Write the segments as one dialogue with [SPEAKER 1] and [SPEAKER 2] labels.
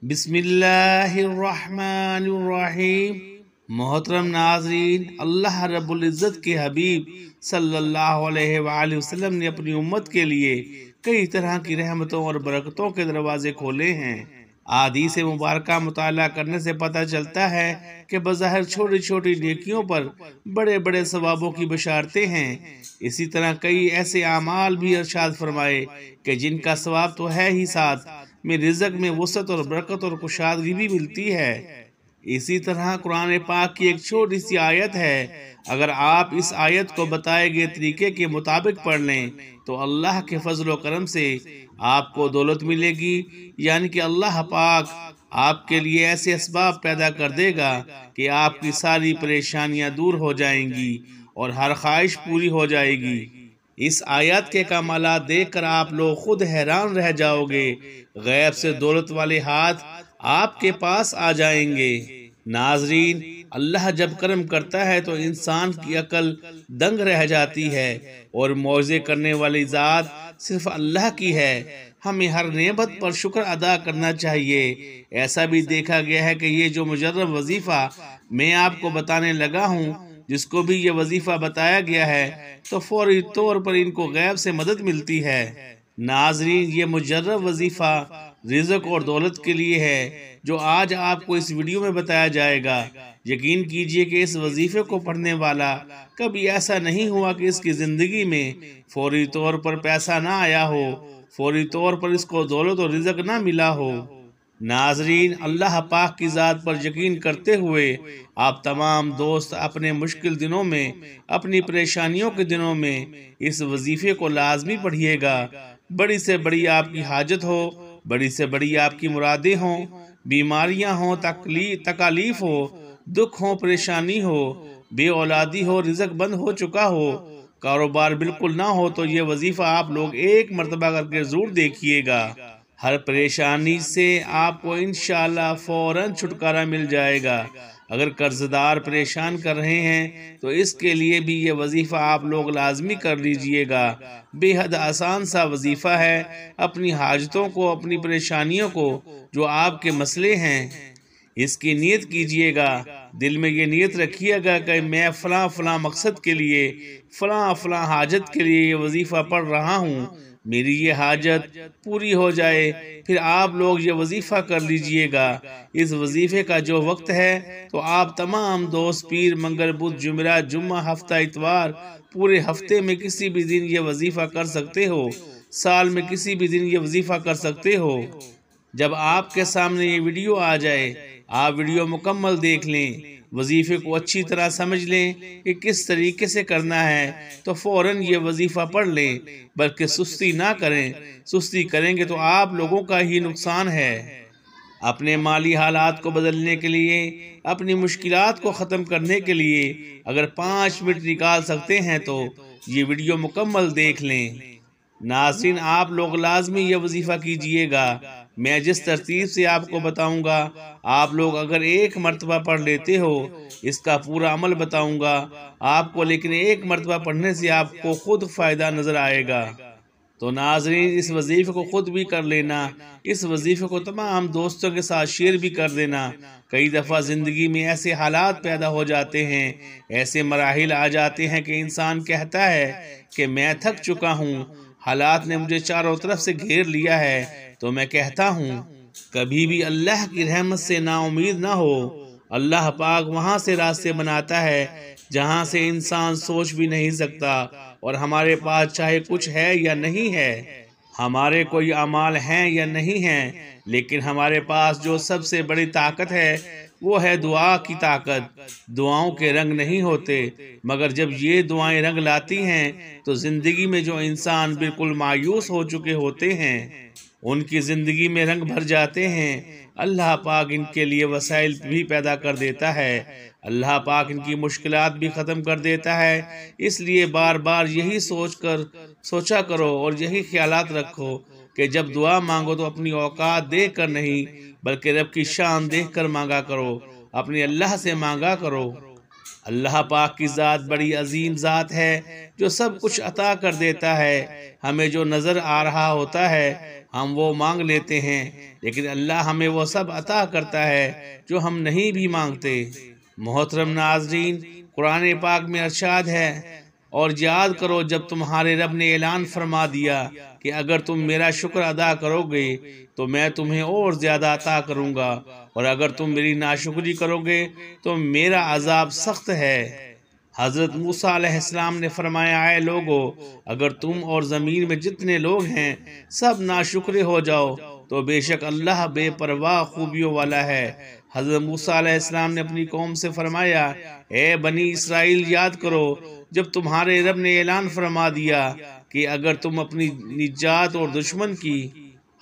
[SPEAKER 1] بسم اللہ الرحمن الرحیم۔ محترم ناظرین، اللہ رب العزت کے حبیب صلی اللہ علیہ وآلہ وسلم نے اپنی امت کے لیے کئی طرح کی رحمتوں اور برکتوں کے دروازے کھولے ہیں۔ احادیث مبارکہ مطالعہ کرنے سے پتہ چلتا ہے کہ بظاہر چھوٹی چھوٹی نیکیوں پر بڑے بڑے ثوابوں کی بشارتیں ہیں۔ اسی طرح کئی ایسے اعمال بھی ارشاد فرمائے کہ جن کا ثواب تو ہے ہی، ساتھ میں رزق میں وسعت اور برکت اور کشادگی بھی ملتی ہے۔ اسی طرح قرآن پاک کی ایک چھوٹی سی آیت ہے، اگر آپ اس آیت کو بتائے گئے طریقے کے مطابق پڑھ لیں تو اللہ کے فضل و کرم سے آپ کو دولت ملے گی، یعنی کہ اللہ پاک آپ کے لیے ایسے اسباب پیدا کر دے گا کہ آپ کی ساری پریشانیاں دور ہو جائیں گی اور ہر خواہش پوری ہو جائے گی۔ اس آیات کے کمالات دیکھ کر آپ لوگ خود حیران رہ جاؤ گے، غیب سے دولت والے ہاتھ آپ کے پاس آ جائیں گے۔ ناظرین، اللہ جب کرم کرتا ہے تو انسان کی عقل دنگ رہ جاتی ہے، اور معجزے کرنے والی ذات صرف اللہ کی ہے۔ ہمیں ہر نعمت پر شکر ادا کرنا چاہیے۔ ایسا بھی دیکھا گیا ہے کہ یہ جو مجرب وظیفہ میں آپ کو بتانے لگا ہوں، جس کو بھی یہ وظیفہ بتایا گیا ہے تو فوری طور پر ان کو غیب سے مدد ملتی ہے۔ ناظرین، یہ مجرب وظیفہ رزق اور دولت کے لیے ہے جو آج آپ کو اس ویڈیو میں بتایا جائے گا۔ یقین کیجئے کہ اس وظیفے کو پڑھنے والا کبھی ایسا نہیں ہوا کہ اس کی زندگی میں فوری طور پر پیسہ نہ آیا ہو، فوری طور پر اس کو دولت اور رزق نہ ملا ہو۔ ناظرین، اللہ پاک کی ذات پر یقین کرتے ہوئے آپ تمام دوست اپنے مشکل دنوں میں، اپنی پریشانیوں کے دنوں میں اس وظیفے کو لازمی پڑھیے گا۔ بڑی سے بڑی آپ کی حاجت ہو، بڑی سے بڑی آپ کی مرادیں ہوں، بیماریاں ہوں، تکالیف ہو، دکھ ہو، پریشانی ہو، بے اولادی ہو، رزق بند ہو چکا ہو، کاروبار بالکل نہ ہو، تو یہ وظیفہ آپ لوگ ایک مرتبہ کر کے ضرور دیکھیے گا۔ ہر پریشانی سے آپ کو انشاءاللہ فوراً چھٹکارا مل جائے گا۔ اگر قرض دار پریشان کر رہے ہیں تو اس کے لیے بھی یہ وظیفہ آپ لوگ لازمی کر لیجئے گا۔ بے حد آسان سا وظیفہ ہے۔ اپنی حاجتوں کو، اپنی پریشانیوں کو، جو آپ کے مسئلے ہیں، اس کی نیت کیجئے گا۔ دل میں یہ نیت رکھیے گا کہ میں فلاں فلاں مقصد کے لیے، فلاں فلاں حاجت کے لیے یہ وظیفہ پڑھ رہا ہوں، میری یہ حاجت پوری ہو جائے۔ پھر آپ لوگ یہ وظیفہ کر لیجئے گا۔ اس وظیفے کا جو وقت ہے تو آپ تمام دوست پیر، منگل، بدھ، جمعرات، جمعہ، ہفتہ اتوار، پورے ہفتے میں کسی بھی دن یہ وظیفہ کر سکتے ہو، سال میں کسی بھی دن یہ وظیفہ کر سکتے ہو۔ جب آپ کے سامنے یہ ویڈیو آ جائے، آپ ویڈیو مکمل دیکھ لیں، وظیفے کو اچھی طرح سمجھ لیں کہ کس طریقے سے کرنا ہے، تو فوراً یہ وظیفہ پڑھ لیں، بلکہ سستی نہ کریں۔ سستی کریں گے تو آپ لوگوں کا ہی نقصان ہے۔ اپنے مالی حالات کو بدلنے کے لیے، اپنی مشکلات کو ختم کرنے کے لیے اگر 5 منٹ نکال سکتے ہیں تو یہ ویڈیو مکمل دیکھ لیں۔ ناظرین، آپ لوگ لازمی یہ وظیفہ کیجئے گا۔ میں جس ترتیب سے آپ کو بتاؤں گا، آپ لوگ اگر ایک مرتبہ پڑھ لیتے ہو، اس کا پورا عمل بتاؤں گا آپ کو، لیکن ایک مرتبہ پڑھنے سے آپ کو خود فائدہ نظر آئے گا۔ تو ناظرین، اس وظیفے کو خود بھی کر لینا، اس وظیفے کو تمام دوستوں کے ساتھ شیئر بھی کر دینا۔ کئی دفعہ زندگی میں ایسے حالات پیدا ہو جاتے ہیں، ایسے مراحل آ جاتے ہیں کہ انسان کہتا ہے کہ میں تھک چکا ہوں، حالات نے مجھے چاروں طرف سے گھیر لیا ہے، تو میں کہتا ہوں کبھی بھی اللہ کی رحمت سے نا امید نہ ہو۔ اللہ پاک وہاں سے راستے بناتا ہے جہاں سے انسان سوچ بھی نہیں سکتا، اور ہمارے پاس چاہے کچھ ہے یا نہیں ہے، ہمارے کوئی اعمال ہیں یا نہیں ہیں، لیکن ہمارے پاس جو سب سے بڑی طاقت ہے وہ ہے دعا کی طاقت۔ دعاؤں کے رنگ نہیں ہوتے، مگر جب یہ دعائیں رنگ لاتی ہیں تو زندگی میں جو انسان بالکل مایوس ہو چکے ہوتے ہیں، ان کی زندگی میں رنگ بھر جاتے ہیں۔ اللہ پاک ان کے لیے وسائل بھی پیدا کر دیتا ہے، اللہ پاک ان کی مشکلات بھی ختم کر دیتا ہے۔ اس لیے بار بار یہی سوچا کرو اور یہی خیالات رکھو کہ جب دعا مانگو تو اپنی اوقات دیکھ کر نہیں، بلکہ رب کی شان دیکھ کر مانگا کرو، اپنے اللہ سے مانگا کرو۔ اللہ پاک کی ذات بڑی عظیم ذات ہے جو سب کچھ عطا کر دیتا ہے۔ ہمیں جو نظر آ رہا ہوتا ہے ہم وہ مانگ لیتے ہیں، لیکن اللہ ہمیں وہ سب عطا کرتا ہے جو ہم نہیں بھی مانگتے۔ محترم ناظرین، قرآن پاک میں ارشاد ہے، اور یاد کرو جب تمہارے رب نے اعلان فرما دیا کہ اگر تم میرا شکر ادا کرو گے تو میں تمہیں اور زیادہ عطا کروں گا، اور اگر تم میری ناشکری کرو گے تو میرا عذاب سخت ہے۔ حضرت موسیٰ علیہ السلام نے فرمایا، اے لوگو، اگر تم اور زمین میں جتنے لوگ ہیں سب ناشکرے ہو جاؤ تو بے شک اللہ بے پرواہ خوبیوں والا ہے۔ حضرت موسیٰ علیہ السلام نے اپنی قوم سے فرمایا، اے بنی اسرائیل، یاد کرو جب تمہارے رب نے اعلان فرما دیا کہ اگر تم اپنی نجات اور دشمن کی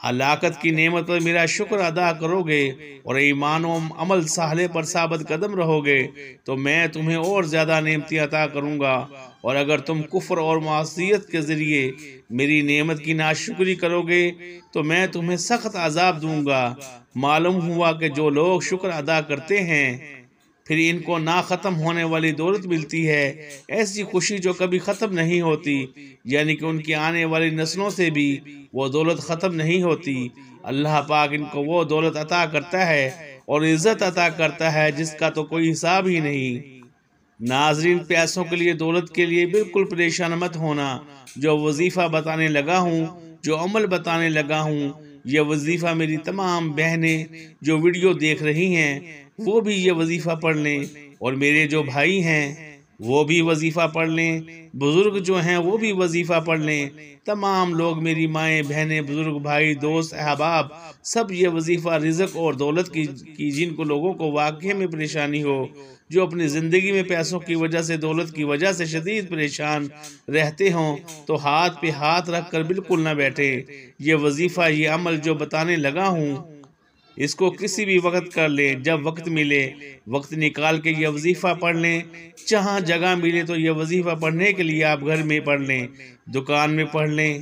[SPEAKER 1] ہلاکت کی نعمت پر میرا شکر ادا کرو گے اور ایمان و عمل صالح پر ثابت قدم رہو گے تو میں تمہیں اور زیادہ نعمتیں عطا کروں گا، اور اگر تم کفر اور معصیت کے ذریعے میری نعمت کی ناشکری کرو گے تو میں تمہیں سخت عذاب دوں گا۔ معلوم ہوا کہ جو لوگ شکر ادا کرتے ہیں پھر ان کو نہ ختم ہونے والی دولت ملتی ہے، ایسی خوشی جو کبھی ختم نہیں ہوتی، یعنی کہ ان کی آنے والی نسلوں سے بھی وہ دولت ختم نہیں ہوتی۔ اللہ پاک ان کو وہ دولت عطا کرتا ہے اور عزت عطا کرتا ہے جس کا تو کوئی حساب ہی نہیں۔ ناظرین، پیسوں کے لیے، دولت کے لیے بالکل پریشان مت ہونا۔ جو وظیفہ بتانے لگا ہوں، جو عمل بتانے لگا ہوں، یہ وظیفہ میری تمام بہنیں جو ویڈیو دیکھ رہی ہیں وہ بھی یہ وظیفہ پڑھ لیں، اور میرے جو بھائی ہیں وہ بھی وظیفہ پڑھ لیں، بزرگ جو ہیں وہ بھی وظیفہ پڑھ لیں، تمام لوگ، میری مائیں، بہنیں، بزرگ، بھائی، دوست، احباب، سب یہ وظیفہ رزق اور دولت کی جن کو لوگوں کو واقعے میں پریشانی ہو، جو اپنی زندگی میں پیسوں کی وجہ سے، دولت کی وجہ سے شدید پریشان رہتے ہوں، تو ہاتھ پہ ہاتھ رکھ کر بالکل نہ بیٹھے۔ یہ وظیفہ، یہ عمل جو بتانے لگا ہوں، اس کو کسی بھی وقت کر لیں، جب وقت ملے وقت نکال کے یہ وظیفہ پڑھ لیں۔ جہاں جگہ ملے تو یہ وظیفہ پڑھنے کے لیے آپ گھر میں پڑھ لیں، دکان میں پڑھ لیں،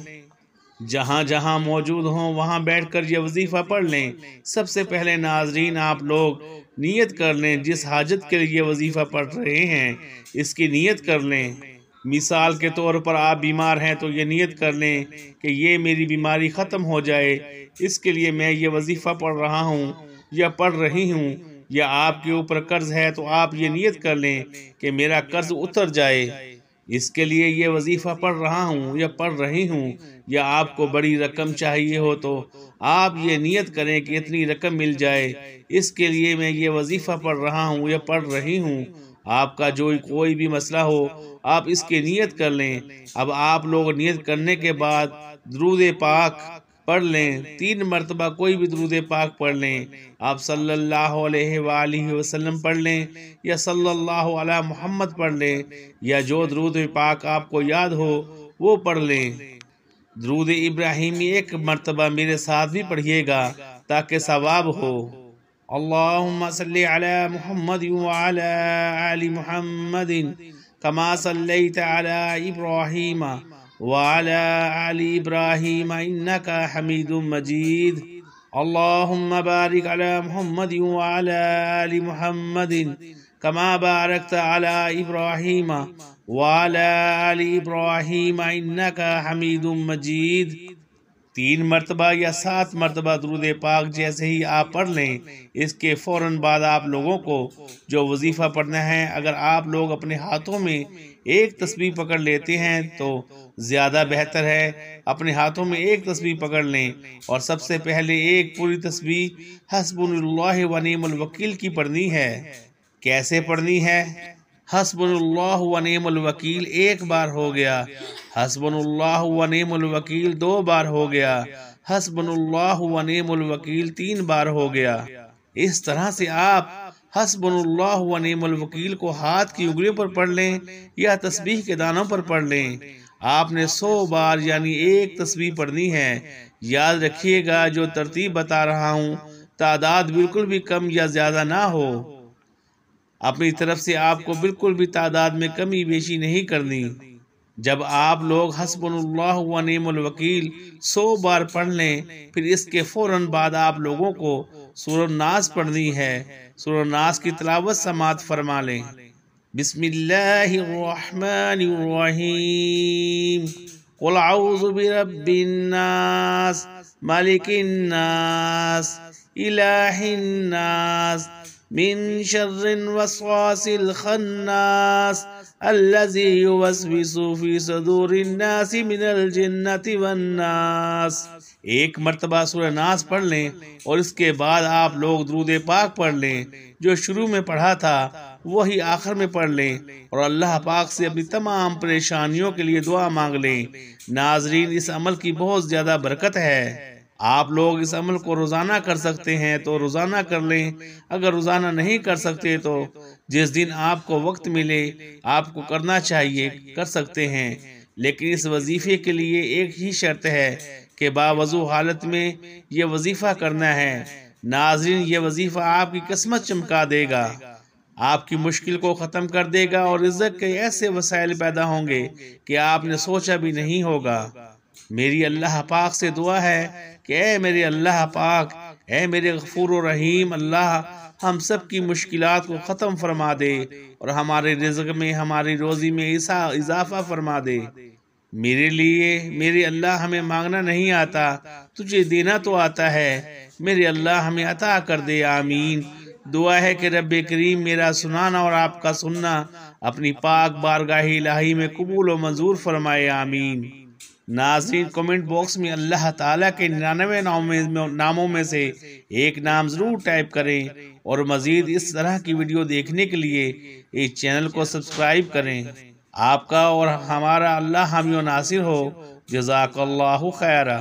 [SPEAKER 1] جہاں جہاں موجود ہوں وہاں بیٹھ کر یہ وظیفہ پڑھ لیں۔ سب سے پہلے ناظرین، آپ لوگ نیت کر لیں، جس حاجت کے لیے یہ وظیفہ پڑھ رہے ہیں اس کی نیت کر لیں۔ مثال کے طور پر آپ بیمار ہیں تو یہ نیت کر لیں کہ یہ میری بیماری ختم ہو جائے، اس کے لیے میں یہ وظیفہ پڑھ رہا ہوں یا پڑھ رہی ہوں۔ یا آپ کے اوپر قرض ہے تو آپ یہ نیت کر لیں کہ میرا قرض اتر جائے، اس کے لیے یہ وظیفہ پڑھ رہا ہوں یا پڑھ رہی ہوں۔ یا آپ کو بڑی رقم چاہیے ہو تو آپ یہ نیت کریں کہ اتنی رقم مل جائے، اس کے لیے میں یہ وظیفہ پڑھ رہا ہوں یا پڑھ رہی ہوں۔ آپ کا جو کوئی بھی مسئلہ ہو آپ اس کی نیت کر لیں۔ اب آپ لوگ نیت کرنے کے بعد درود پاک پڑھ لیں، 3 مرتبہ کوئی بھی درود پاک پڑھ لیں۔ آپ صلی اللہ علیہ وآلہ وسلم پڑھ لیں یا صلی اللہ علی محمد پڑھ لیں، یا جو درود پاک آپ کو یاد ہو وہ پڑھ لیں۔ درود ابراہیمی 1 مرتبہ میرے ساتھ بھی پڑھیے گا تاکہ ثواب ہو۔ اللہم صلی علی محمد وعلی آل محمد کما صلیت علی ابراہیم وعلی آل ابراہیم انکا حمید مجید۔ اللہم بارک علی محمد وعلی آل محمد کما بارکت علی ابراہیم وعلی آل ابراہیم انکا حمید مجید۔ 3 مرتبہ یا 7 مرتبہ درود پاک جیسے ہی آپ پڑھ لیں، اس کے فوراً بعد آپ لوگوں کو جو وظیفہ پڑھنا ہے، اگر آپ لوگ اپنے ہاتھوں میں ایک تسبیح پکڑ لیتے ہیں تو زیادہ بہتر ہے۔ اپنے ہاتھوں میں ایک تسبیح پکڑ لیں اور سب سے پہلے ایک پوری تسبیح حسبنا اللہ و نعم الوکیل کی پڑھنی ہے۔ کیسے پڑھنی ہے؟ حسبنا اللہ و نعم الوکیل 1 بار ہو گیا، حسبنا اللہ و نعم الوکیل 2 بار ہو گیا، حسبنا اللہ و نعم الوکیل 3 بار ہو گیا۔ اس طرح سے آپ حسبنا اللہ و نعم الوکیل کو ہاتھ کی انگلیوں پر پڑھ لیں یا تسبیح کے دانوں پر پڑھ لیں۔ آپ نے 100 بار یعنی 1 تسبیح پڑھنی ہے۔ یاد رکھیے گا جو ترتیب بتا رہا ہوں تعداد بالکل بھی کم یا زیادہ نہ ہو، اپنی طرف سے آپ کو بالکل بھی تعداد میں کمی بیشی نہیں کرنی۔ جب آپ لوگ حسبنا اللہ و نعم الوکیل 100 بار پڑھ لیں، پھر اس کے فوراً بعد آپ لوگوں کو سورہ الناس پڑھنی ہے۔ سورہ الناس کی تلاوت سماعت فرما لیں۔ بسم اللہ الرحمن الرحیم قل اعوذ برب الناس ملک الناس الہ الناس من شر الوسواس الخناس الذي يوسوس في صدور الناس من الجنة والناس۔ ایک مرتبہ سورہ ناس پڑھ لیں اور اس کے بعد آپ لوگ درود پاک پڑھ لیں، جو شروع میں پڑھا تھا وہی آخر میں پڑھ لیں، اور اللہ پاک سے اپنی تمام پریشانیوں کے لیے دعا مانگ لیں۔ ناظرین، اس عمل کی بہت زیادہ برکت ہے۔ آپ لوگ اس عمل کو روزانہ کر سکتے ہیں تو روزانہ کر لیں، اگر روزانہ نہیں کر سکتے تو جس دن آپ کو وقت ملے آپ کو کرنا چاہیے، کر سکتے ہیں۔ لیکن اس وظیفے کے لیے ایک ہی شرط ہے کہ باوضو حالت میں یہ وظیفہ کرنا ہے۔ ناظرین، یہ وظیفہ آپ کی قسمت چمکا دے گا، آپ کی مشکل کو ختم کر دے گا، اور رزق کے ایسے وسائل پیدا ہوں گے کہ آپ نے سوچا بھی نہیں ہوگا۔ میری اللہ پاک سے دعا ہے کہ اے میرے اللہ پاک، اے میرے غفور و رحیم اللہ، ہم سب کی مشکلات کو ختم فرما دے اور ہمارے رزق میں، ہماری روزی میں اضافہ فرما دے۔ میرے لیے میرے اللہ ہمیں مانگنا نہیں آتا، تجھے دینا تو آتا ہے، میرے اللہ ہمیں عطا کر دے، آمین۔ دعا ہے کہ رب کریم میرا سنانا اور آپ کا سننا اپنی پاک بارگاہ الہی میں قبول و منظور فرمائے، آمین۔ ناظرین، کومنٹ باکس میں اللہ تعالیٰ کے 99 ناموں میں سے ایک نام ضرور ٹائپ کریں، اور مزید اس طرح کی ویڈیو دیکھنے کے لیے اس چینل کو سبسکرائب کریں۔ آپ کا اور ہمارا اللہ حامی و ناصر ہو۔ جزاک اللہ خیرہ۔